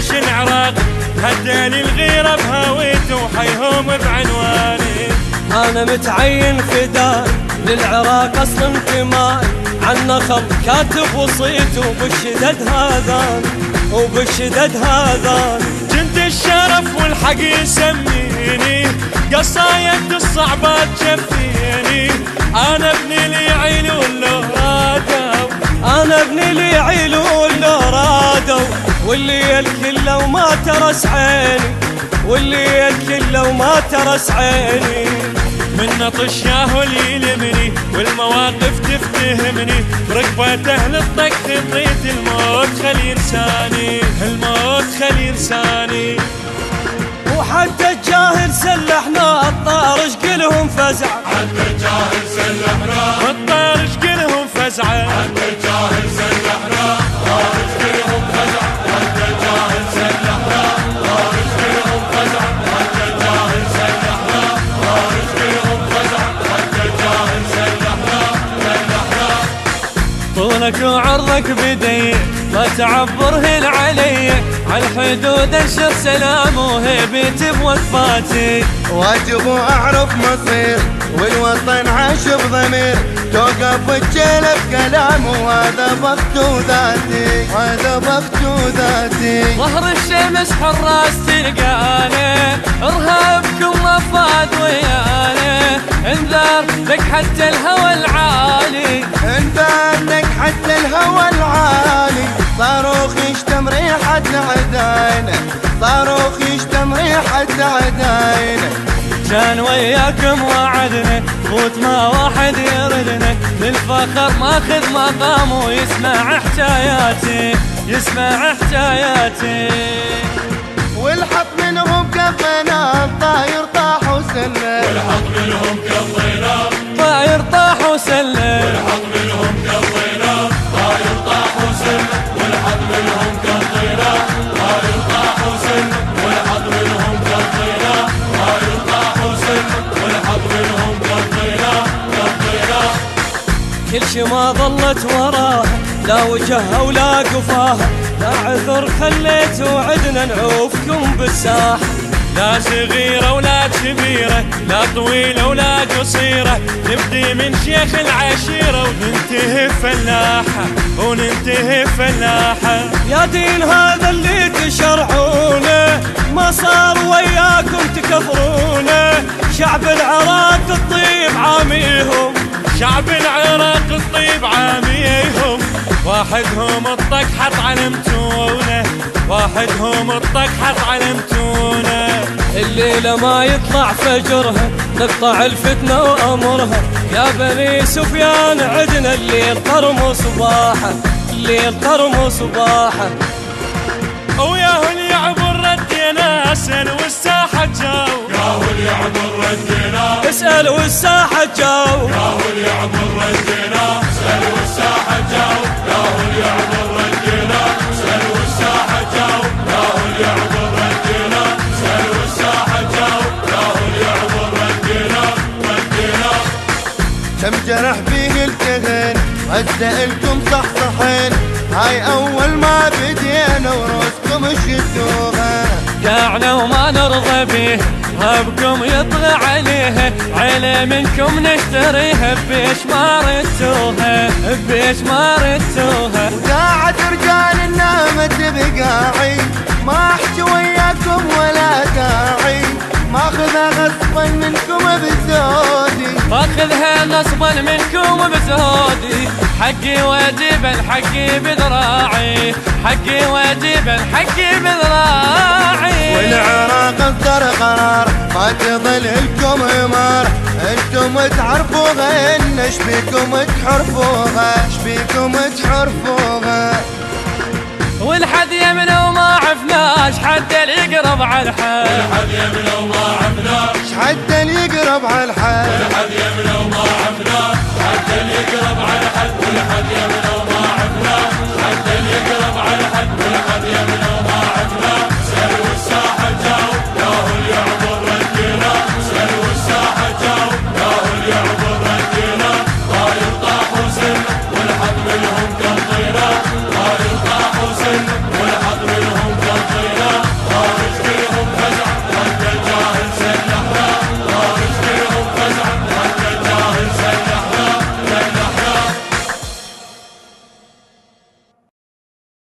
جيش العراق هداني الغيرة بهويته وحيهم بعنواني. أنا متعين فداء للعراق أصل انتمائي، عن نخل كاتب وصيته وبالشدد هذان وبالشدد هذان. جند الشرف والحق يسميني، قصايد الصعبات تشفيني. أنا ابني لي عيلون لو رادوا، أنا ابني لي عيلون لو رادوا، واللي الكل وما ترس عيني، واللي الكل وما ترس عيني. من نطش ياهو يلمني والمواقف تفتهمني، بركبته للطق خطيت الموت خلي ينساني، الموت خلي ينساني. وحتى الجاهل سلحنا الطارش قلهم فزع، حتى الجاهل سلحنا الطارش قلهم فزعة، حتى الجاهل سلحنا الطارش قلهم فزعة، حتى الجاهل سلحنا الطارش قلهم فزعة، حتى الجاهل سلحنا الطارش قلهم فزعة، حتى الجاهل سلحنا. طولك وعرضك بدي ما تعبرهن علي، عالحدود انشر سلام وهيبتي بوفاتي. واجب اعرف مصير والوطن عاش بضمير، توقف الجيل بكلام وهذا بخت وذاتي، هذا بخت وذاتي. ظهر الشمس حراس تلقاني، ارهابكم وفاد وياني، انذار لك حتى الهوى العالي، انذار لك حتى الهوى العالي. صاروخ يشتم ريحة عداينه، صاروخ يشتم ريحة عداينه. كان وياكم وعدنا فوت ما واحد يردنا، للفخر ماخذ مقام ويسمع حكاياتي، يسمع حكاياتي. والحط منهم كفنا الطاير طاح وسلم، والحط منهم كفينا طاير طاح وسلم، والحط منهم كفينا طاير طاح وسلم، والحط منهم كفينا طاير طاح وسلم، والحط منهم كفينا طاير طاح وسلم، والحط منهم كفينا كفينا. كل شي ما ظلت وراها لا وجهها ولا قفاها، لا عذر خليت وعدنا نعوفكم بالساحة. لا صغيرة ولا كبيرة، لا طويلة ولا قصيرة، نبدي من شيخ العشيرة وننتهي فلاحة، وننتهي فلاحة. يا دين هذا اللي تشرعونه ما صار وياكم تكفرونه، شعب العراق الطيب عاميهم، شعب العراق الطيب عاميهم. واحدهم الطق حط علمتونه، واحدهم الطق حط علمتونه. الليلة ما يطلع فجرها نقطع الفتنة وأمرها، يا بني سفيان عدنا الليل قرم وصباحه، الليل قرم وصباحه. وياهو اللي يعبر ردينا اسأل والساحة تجاوب، ياهو اللي يعبر ردينا اسأل والساحة تجاوب، ياهو اللي يعبر ردينا اسأل والساحة تجاوب، ياهو اللي يعبر ردينا اسأل والساحة تجاوب، ياهو اللي يعبر ردينا اسأل والساحة تجاوب، ياهو اللي يعبر ردينا ردينا. كم جرح فيه الكهن هدأ لكم صحصحين، هاي اول ما بدينا وروسكم شدوها. قاعنا وما نرضى بيه هبكم يطغى عليه، عيلة منكم نشتريها بيش ما ردتوها، بيش ما ردتوها. وقاعد رجال النامت بقاعي، ما احكي وياكم ولا داعي، ماخذها غصبا منكم بزودي، ماخذها غصبا منكم بزودي. حقي واجبا حقي بذراعي، حقي واجبا حقي بذراعي. والعراق اصدر قرار ما تظل لكم امار، انتم تعرفوها ان ايش بيكم تحرفوها، ايش بيكم تحرفوها. والحد يمنا وما عفناش حتى اللي يقرب على الحد، والحد يمنا وما عفناش حتى اللي يقرب على الحد، والحد يمنا وما عفناش حتى اللي يقرب على الحد، والحد يمنا وما عفناش حتى اللي يقرب